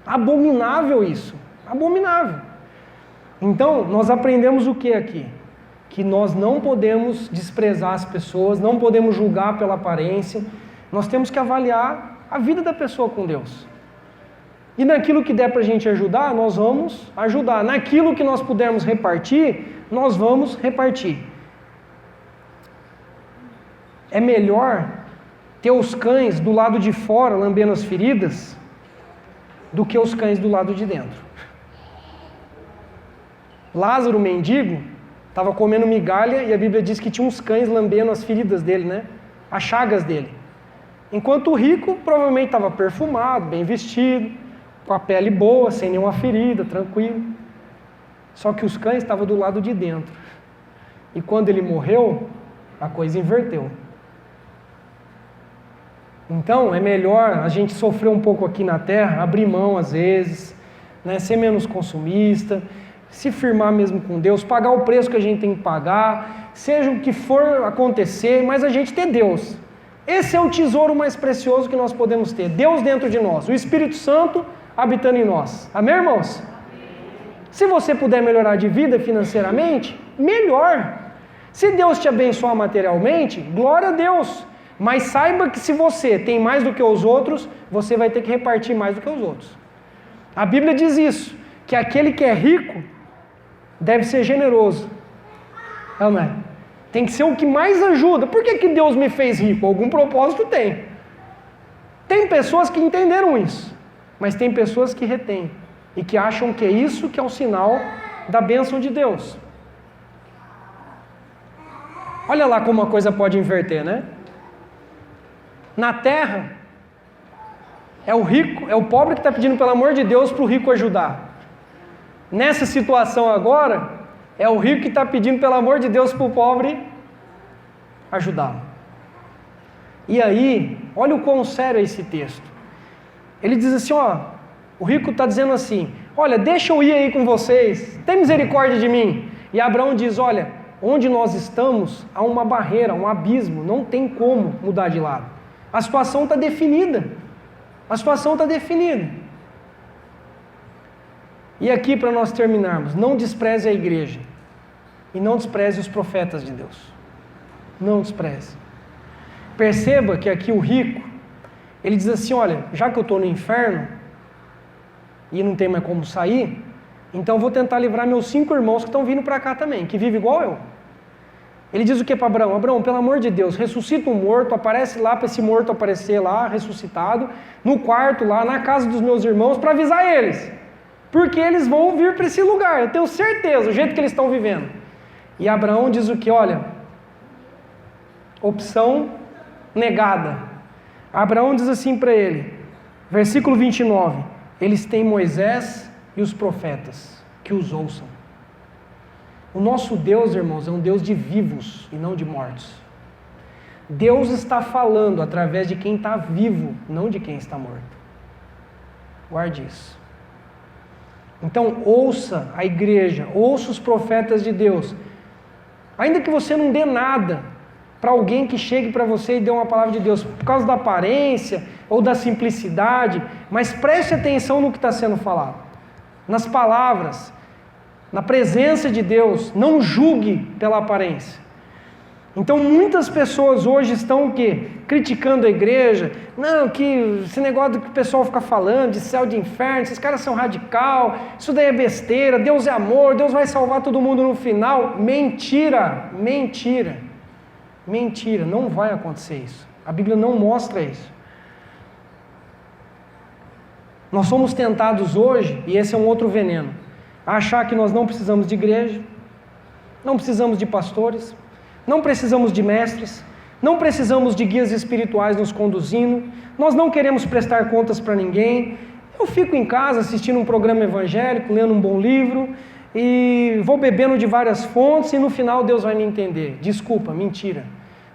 Abominável isso. Abominável. Então, nós aprendemos o que aqui? Que nós não podemos desprezar as pessoas, não podemos julgar pela aparência. Nós temos que avaliar a vida da pessoa com Deus. E naquilo que der para a gente ajudar, nós vamos ajudar. Naquilo que nós pudermos repartir, nós vamos repartir. É melhor ter os cães do lado de fora lambendo as feridas do que os cães do lado de dentro. Lázaro, o mendigo, estava comendo migalha e a Bíblia diz que tinha uns cães lambendo as feridas dele, né? As chagas dele. Enquanto o rico provavelmente estava perfumado, bem vestido, com a pele boa, sem nenhuma ferida, tranquilo. Só que os cães estavam do lado de dentro. E quando ele morreu, a coisa inverteu. Então, é melhor a gente sofrer um pouco aqui na terra, abrir mão às vezes, né, ser menos consumista, se firmar mesmo com Deus, pagar o preço que a gente tem que pagar, seja o que for acontecer, mas a gente ter Deus. Esse é o tesouro mais precioso que nós podemos ter, Deus dentro de nós, o Espírito Santo habitando em nós. Amém, irmãos? Se você puder melhorar de vida financeiramente, melhor. Se Deus te abençoar materialmente, glória a Deus. Mas saiba que se você tem mais do que os outros, você vai ter que repartir mais do que os outros. A Bíblia diz isso, que aquele que é rico deve ser generoso. Amém? Tem que ser o que mais ajuda. Por que Deus me fez rico? Algum propósito tem. Tem pessoas que entenderam isso, mas tem pessoas que retêm e que acham que é isso que é um sinal da bênção de Deus. Olha lá como a coisa pode inverter, né? Na terra, é o rico, é o pobre que está pedindo pelo amor de Deus para o rico ajudar. Nessa situação agora, é o rico que está pedindo pelo amor de Deus para o pobre ajudá-lo. E aí, olha o quão sério é esse texto. Ele diz assim, ó, o rico está dizendo assim, olha, deixa eu ir aí com vocês, tem misericórdia de mim. E Abraão diz, olha, onde nós estamos há uma barreira, um abismo, não tem como mudar de lado. A situação está definida. A situação está definida. E aqui para nós terminarmos, não despreze a igreja e não despreze os profetas de Deus. Não despreze. Perceba que aqui o rico, ele diz assim, olha, já que eu estou no inferno e não tem mais como sair, então eu vou tentar livrar meus 5 irmãos que estão vindo para cá também, que vivem igual eu. Ele diz o que para Abraão? Abraão, pelo amor de Deus, ressuscita um morto, aparece lá para esse morto aparecer lá, ressuscitado, no quarto lá, na casa dos meus irmãos, para avisar eles. Porque eles vão vir para esse lugar, eu tenho certeza, o jeito que eles estão vivendo. E Abraão diz o que? Olha, opção negada. Abraão diz assim para ele, versículo 29, eles têm Moisés e os profetas, que os ouçam. O nosso Deus, irmãos, é um Deus de vivos e não de mortos. Deus está falando através de quem está vivo, não de quem está morto. Guarde isso. Então, ouça a igreja, ouça os profetas de Deus. Ainda que você não dê nada para alguém que chegue para você e dê uma palavra de Deus, por causa da aparência ou da simplicidade, mas preste atenção no que está sendo falado. Nas palavras, na presença de Deus, não julgue pela aparência. Então muitas pessoas hoje estão o quê? Criticando a igreja, não, que esse negócio que o pessoal fica falando de céu, de inferno, esses caras são radical, isso daí é besteira, Deus é amor, Deus vai salvar todo mundo no final. Mentira, mentira, mentira, não vai acontecer isso. A Bíblia não mostra isso. Nós somos tentados hoje, e esse é um outro veneno, a achar que nós não precisamos de igreja, não precisamos de pastores, não precisamos de mestres, não precisamos de guias espirituais nos conduzindo, nós não queremos prestar contas para ninguém. Eu fico em casa assistindo um programa evangélico, lendo um bom livro, e vou bebendo de várias fontes e no final Deus vai me entender. Desculpa, mentira.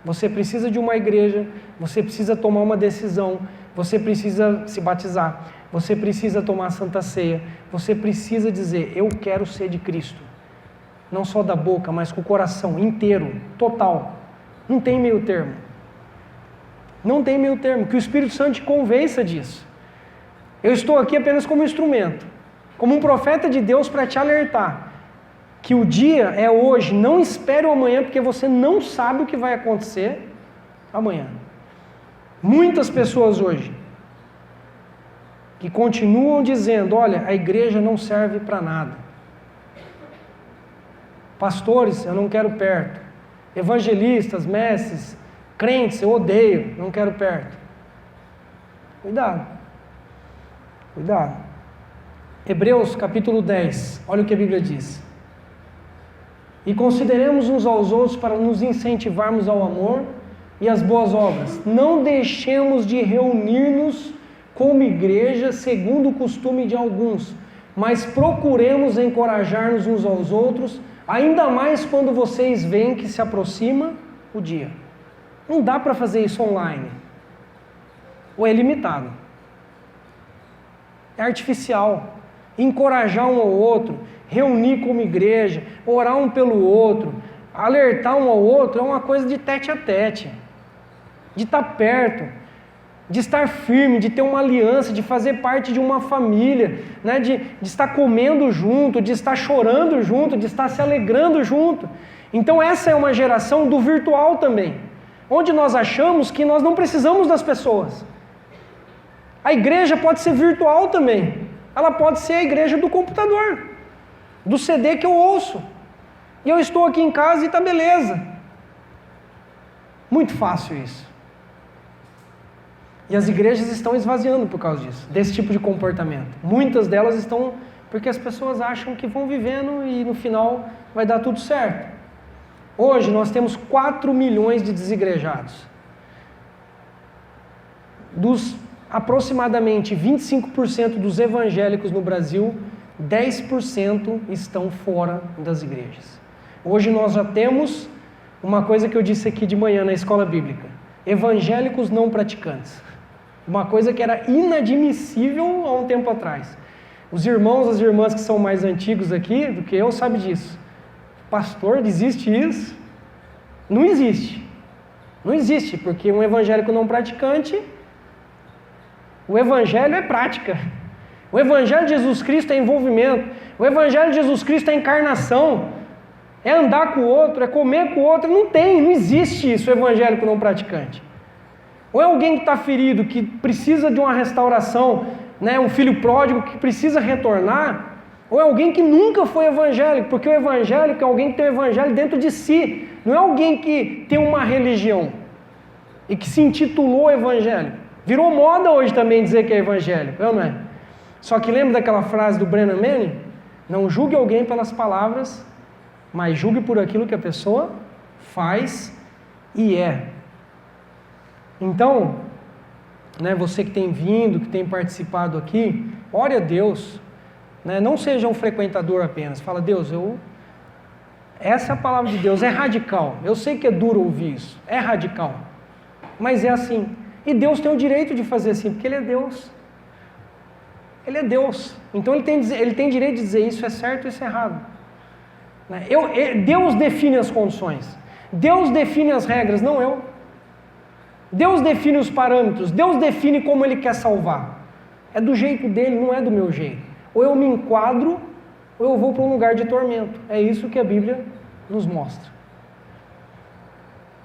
Você precisa de uma igreja, você precisa tomar uma decisão, você precisa se batizar, você precisa tomar a Santa Ceia, você precisa dizer, eu quero ser de Cristo. Não só da boca, mas com o coração inteiro, total. Não tem meio termo. Não tem meio termo. Que o Espírito Santo te convença disso. Eu estou aqui apenas como instrumento, como um profeta de Deus para te alertar que o dia é hoje. Não espere o amanhã, porque você não sabe o que vai acontecer amanhã. Muitas pessoas hoje que continuam dizendo: olha, a igreja não serve para nada. Pastores, eu não quero perto. Evangelistas, mestres, crentes, eu odeio, não quero perto. Cuidado. Cuidado. Hebreus capítulo 10, olha o que a Bíblia diz. E consideremos uns aos outros para nos incentivarmos ao amor e às boas obras. Não deixemos de reunir-nos como igreja, segundo o costume de alguns, mas procuremos encorajar-nos uns aos outros, ainda mais quando vocês veem que se aproxima o dia. Não dá para fazer isso online. Ou é limitado. É artificial. Encorajar um ao outro, reunir como igreja, orar um pelo outro, alertar um ao outro, é uma coisa de tete a tete, de estar perto, de estar firme, de ter uma aliança, de fazer parte de uma família, né? de estar comendo junto, de estar chorando junto, de estar se alegrando junto. Então essa é uma geração do virtual também, onde nós achamos que nós não precisamos das pessoas. A igreja pode ser virtual também. Ela pode ser a igreja do computador, do CD que eu ouço. E eu estou aqui em casa e está beleza. Muito fácil isso. E as igrejas estão esvaziando por causa disso, desse tipo de comportamento. Muitas delas estão porque as pessoas acham que vão vivendo e no final vai dar tudo certo. Hoje nós temos 4 milhões de desigrejados. Dos aproximadamente 25% dos evangélicos no Brasil, 10% estão fora das igrejas. Hoje nós já temos uma coisa que eu disse aqui de manhã na escola bíblica: evangélicos não praticantes. Uma coisa que era inadmissível há um tempo atrás. Os irmãos, as irmãs que são mais antigos aqui do que eu sabem disso. Pastor, existe isso? Não existe. Não existe, porque um evangélico não praticante, o evangelho é prática. O evangelho de Jesus Cristo é envolvimento. O evangelho de Jesus Cristo é encarnação. É andar com o outro, é comer com o outro. Não existe isso, o evangélico não praticante. Ou é alguém que está ferido, que precisa de uma restauração, né? Um filho pródigo que precisa retornar, ou é alguém que nunca foi evangélico, porque o evangélico é alguém que tem o evangelho dentro de si, não é alguém que tem uma religião e que se intitulou evangélico. Virou moda hoje também dizer que é evangélico, não é? Só que lembra daquela frase do Brennan Manning? Não julgue alguém pelas palavras, mas julgue por aquilo que a pessoa faz e é. Então, né, você que tem vindo, que tem participado aqui, ore a Deus, né, não seja um frequentador apenas. Fala: Deus, essa é a palavra de Deus, é radical. Eu sei que é duro ouvir isso, é radical, mas é assim. E Deus tem o direito de fazer assim, porque Ele é Deus. Ele é Deus. Então Ele tem direito de dizer isso é certo e isso é errado. Deus define as condições. Deus define as regras, não eu. Deus define os parâmetros. Deus define como Ele quer salvar. É do jeito dele, não é do meu jeito. Ou eu me enquadro, ou eu vou para um lugar de tormento. É isso que a Bíblia nos mostra.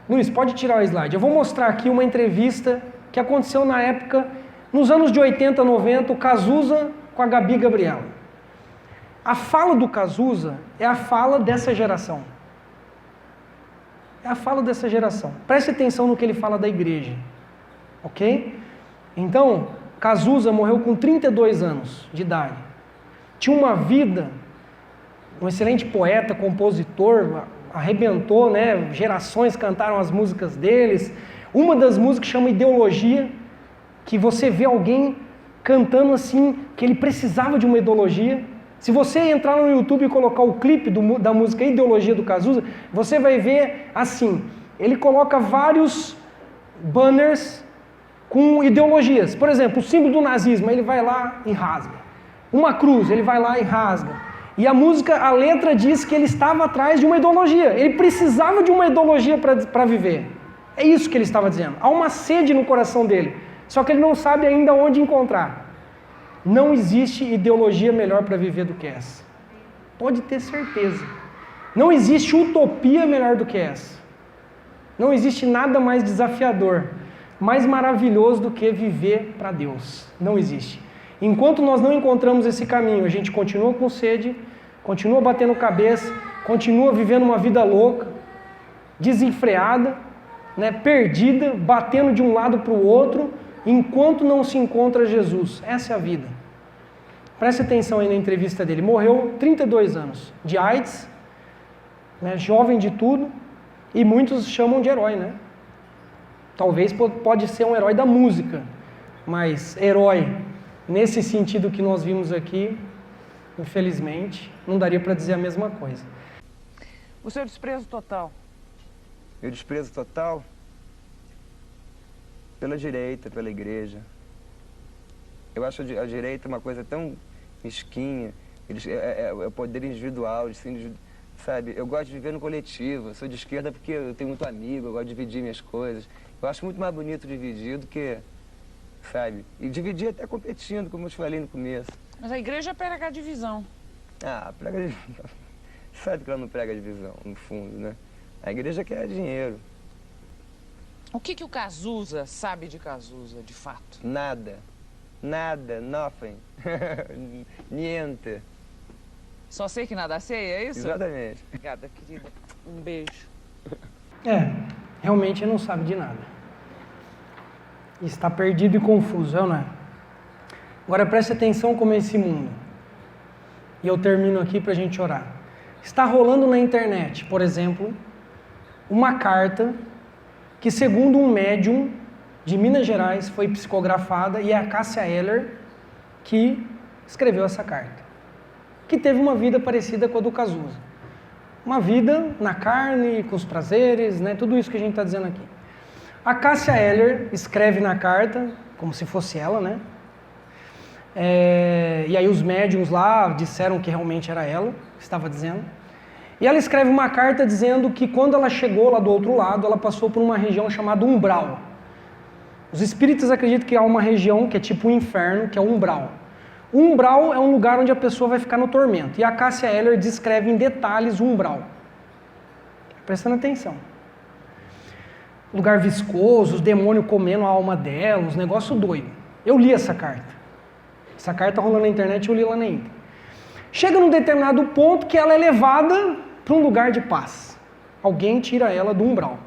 Luiz, pode tirar o slide. Eu vou mostrar aqui uma entrevista que aconteceu na época, nos anos de 80, 90, o Cazuza com a Gabi Gabriela. A fala do Cazuza é a fala dessa geração. É a fala dessa geração. Preste atenção no que ele fala da igreja. Ok? Então, Cazuza morreu com 32 anos de idade. Tinha uma vida, um excelente poeta, compositor, arrebentou, né? Gerações cantaram as músicas deles. Uma das músicas chama Ideologia, que você vê alguém cantando assim, que ele precisava de uma ideologia. Se você entrar no YouTube e colocar o clipe da música Ideologia do Cazuza, você vai ver assim, ele coloca vários banners com ideologias. Por exemplo, o símbolo do nazismo, ele vai lá e rasga. Uma cruz, ele vai lá e rasga. E a música, a letra diz que ele estava atrás de uma ideologia. Ele precisava de uma ideologia para viver. É isso que ele estava dizendo. Há uma sede no coração dele. Só que ele não sabe ainda onde encontrar. Não existe ideologia melhor para viver do que essa. Pode ter certeza. Não existe utopia melhor do que essa. Não existe nada mais desafiador, mais maravilhoso do que viver para Deus. Não existe. Enquanto nós não encontramos esse caminho, a gente continua com sede, continua batendo cabeça, continua vivendo uma vida louca, desenfreada, né, perdida, batendo de um lado para o outro, enquanto não se encontra Jesus. Essa é a vida. Preste atenção aí na entrevista dele. Morreu 32 anos, de AIDS, né, jovem de tudo, e muitos chamam de herói, né? Talvez pode ser um herói da música, mas herói, nesse sentido que nós vimos aqui, infelizmente, não daria para dizer a mesma coisa. O seu desprezo total? Meu desprezo total? Pela direita, pela igreja. Eu acho a direita uma coisa tão mesquinha. É o poder individual, sabe? Eu gosto de viver no coletivo. Eu sou de esquerda porque eu tenho muito amigo, eu gosto de dividir minhas coisas. Eu acho muito mais bonito dividir do que, sabe? E dividir até competindo, como eu te falei no começo. Mas a igreja prega a divisão. Ah, prega divisão. Sabe que ela não prega divisão, no fundo, né? A igreja quer dinheiro. O que o Cazuza sabe de Cazuza, de fato? Nada. Nada, nothing. Niente. Só sei que nada sei, é isso? Exatamente. Obrigada, querida. Um beijo. Realmente não sabe de nada. Está perdido e confuso, não é? Agora preste atenção como é esse mundo. E eu termino aqui para a gente orar. Está rolando na internet, por exemplo, uma carta que, segundo um médium de Minas Gerais, foi psicografada, e é a Cássia Eller que escreveu essa carta, que teve uma vida parecida com a do Cazuza. Uma vida na carne, com os prazeres, né? Tudo isso que a gente está dizendo aqui. A Cássia Eller escreve na carta, como se fosse ela, né? E aí os médiums lá disseram que realmente era ela que estava dizendo. E ela escreve uma carta dizendo que quando ela chegou lá do outro lado, ela passou por uma região chamada umbral. Os espíritas acreditam que há uma região que é tipo um inferno, que é o umbral. O umbral é um lugar onde a pessoa vai ficar no tormento. E a Cássia Eller descreve em detalhes o umbral. Prestando atenção. Lugar viscoso, os demônios comendo a alma dela, uns negócios doidos. Eu li essa carta. Essa carta rolando na internet, eu li lá na íntegra. Chega num determinado ponto que ela é levada para um lugar de paz. Alguém tira ela do umbral.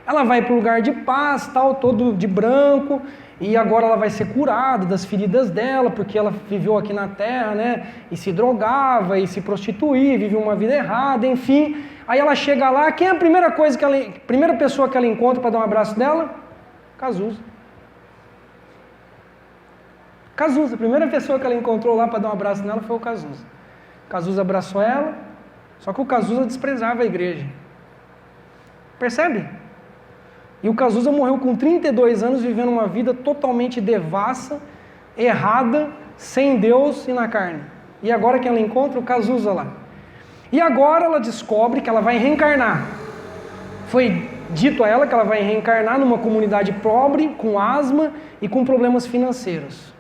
Ela vai para o lugar de paz, tal, todo de branco, e agora ela vai ser curada das feridas dela, porque ela viveu aqui na Terra, né, e se drogava, e se prostituía, viveu uma vida errada, enfim. Aí ela chega lá, quem é a primeira pessoa que ela encontra para dar um abraço dela? Cazuza. Cazuza, a primeira pessoa que ela encontrou lá para dar um abraço nela foi o Cazuza. Cazuza abraçou ela, só que o Cazuza desprezava a igreja. Percebe? E o Cazuza morreu com 32 anos, vivendo uma vida totalmente devassa, errada, sem Deus e na carne. E agora que ela encontra o Cazuza lá. E agora ela descobre que ela vai reencarnar. Foi dito a ela que ela vai reencarnar numa comunidade pobre, com asma e com problemas financeiros.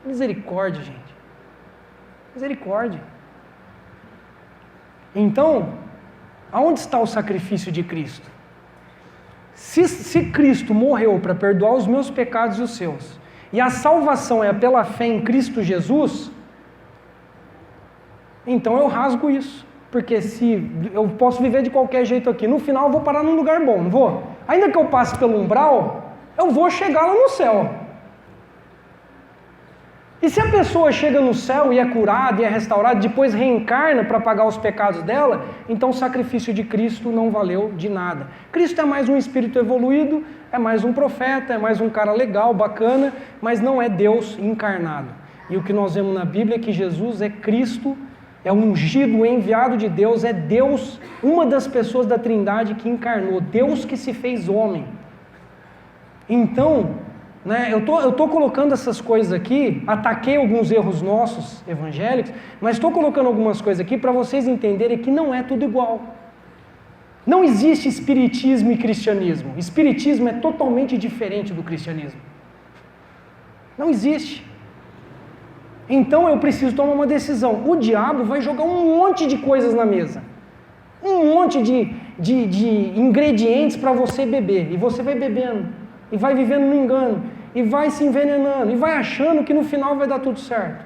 Misericórdia, gente. Misericórdia. Então, aonde está o sacrifício de Cristo? Se Cristo morreu para perdoar os meus pecados e os seus, e a salvação é pela fé em Cristo Jesus, então eu rasgo isso. Porque se eu posso viver de qualquer jeito aqui, no final eu vou parar num lugar bom, não vou? Ainda que eu passe pelo umbral, eu vou chegar lá no céu. E se a pessoa chega no céu e é curada e é restaurada, depois reencarna para pagar os pecados dela, então o sacrifício de Cristo não valeu de nada. Cristo é mais um espírito evoluído, é mais um profeta, é mais um cara legal, bacana, mas não é Deus encarnado. E o que nós vemos na Bíblia é que Jesus é Cristo, é o ungido, o enviado de Deus, é Deus, uma das pessoas da Trindade que encarnou, Deus que se fez homem. Então, Né? Eu tô colocando essas coisas aqui, ataquei alguns erros nossos evangélicos, mas estou colocando algumas coisas aqui para vocês entenderem que não é tudo igual. Não existe espiritismo e cristianismo. Espiritismo é totalmente diferente do cristianismo. Não existe. Então eu preciso tomar uma decisão. O diabo vai jogar um monte de coisas na mesa. Um monte de ingredientes para você beber. E você vai bebendo. E vai vivendo no engano. E vai se envenenando. E vai achando que no final vai dar tudo certo.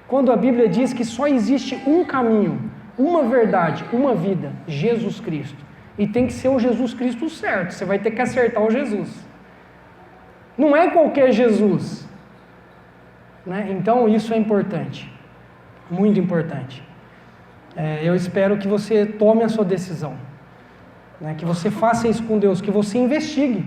Quando a Bíblia diz que só existe um caminho, uma verdade, uma vida. Jesus Cristo. E tem que ser o Jesus Cristo certo. Você vai ter que acertar o Jesus. Não é qualquer Jesus. Né? Então isso é importante. Muito importante. Eu espero que você tome a sua decisão. Né? Que você faça isso com Deus. Que você investigue.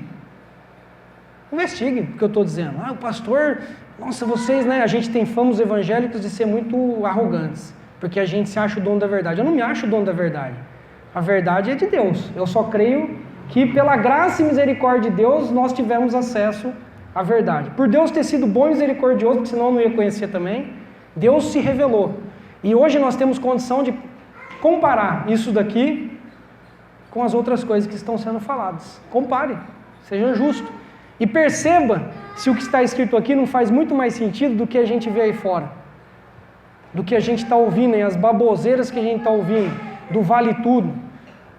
Investigue o que eu estou dizendo. O pastor... Nossa, vocês, né? A gente tem fama, os evangélicos, de ser muito arrogantes. Porque a gente se acha o dono da verdade. Eu não me acho o dono da verdade. A verdade é de Deus. Eu só creio que pela graça e misericórdia de Deus nós tivemos acesso à verdade. Por Deus ter sido bom e misericordioso, porque senão eu não ia conhecer também, Deus se revelou. E hoje nós temos condição de comparar isso daqui com as outras coisas que estão sendo faladas. Compare, seja justo. E perceba se o que está escrito aqui não faz muito mais sentido do que a gente vê aí fora. Do que a gente está ouvindo e as baboseiras que a gente está ouvindo. Do Vale Tudo,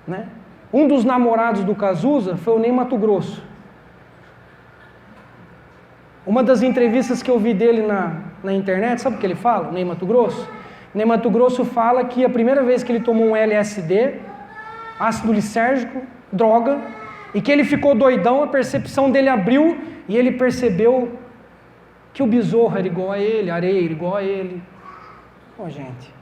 né? Um dos namorados do Cazuza foi o Ney Matogrosso. Uma das entrevistas que eu vi dele na internet, sabe o que ele fala, Ney Matogrosso? Ney Matogrosso fala que a primeira vez que ele tomou um LSD, ácido lisérgico, droga, e que ele ficou doidão, a percepção dele abriu e ele percebeu que o besouro era igual a ele, a areia era igual a ele. Gente...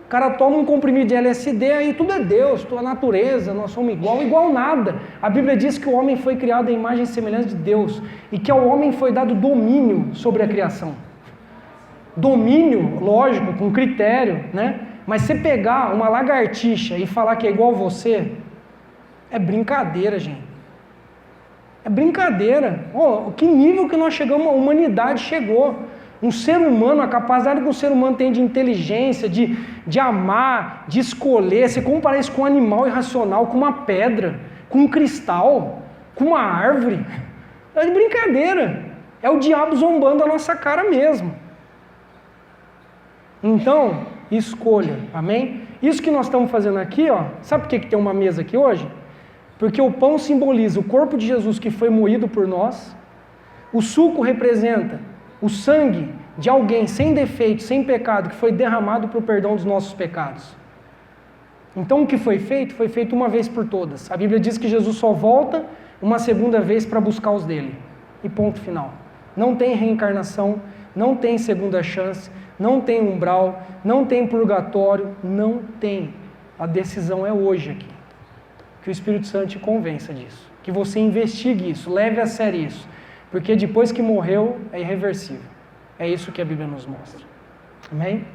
O cara toma um comprimido de LSD, aí tudo é Deus, tudo é natureza, nós somos igual nada. A Bíblia diz que o homem foi criado à imagem e semelhança de Deus e que ao homem foi dado domínio sobre a criação. Domínio, lógico, com critério, né? Mas você pegar uma lagartixa e falar que é igual a você, é brincadeira, gente. É brincadeira. Que nível que nós chegamos, a humanidade chegou. Um ser humano, a capacidade que um ser humano tem de inteligência, de amar, de escolher, você compara isso com um animal irracional, com uma pedra, com um cristal, com uma árvore. É de brincadeira. É o diabo zombando a nossa cara mesmo. Então, escolha. Amém? Isso que nós estamos fazendo aqui, sabe por que tem uma mesa aqui hoje? Porque o pão simboliza o corpo de Jesus que foi moído por nós, o suco representa o sangue de alguém sem defeito, sem pecado, que foi derramado para o perdão dos nossos pecados. Então o que foi feito uma vez por todas. A Bíblia diz que Jesus só volta uma segunda vez para buscar os dele. E ponto final. Não tem reencarnação, não tem segunda chance, não tem umbral, não tem purgatório, não tem. A decisão é hoje aqui. Que o Espírito Santo te convença disso. Que você investigue isso, leve a sério isso. Porque depois que morreu, é irreversível. É isso que a Bíblia nos mostra. Amém?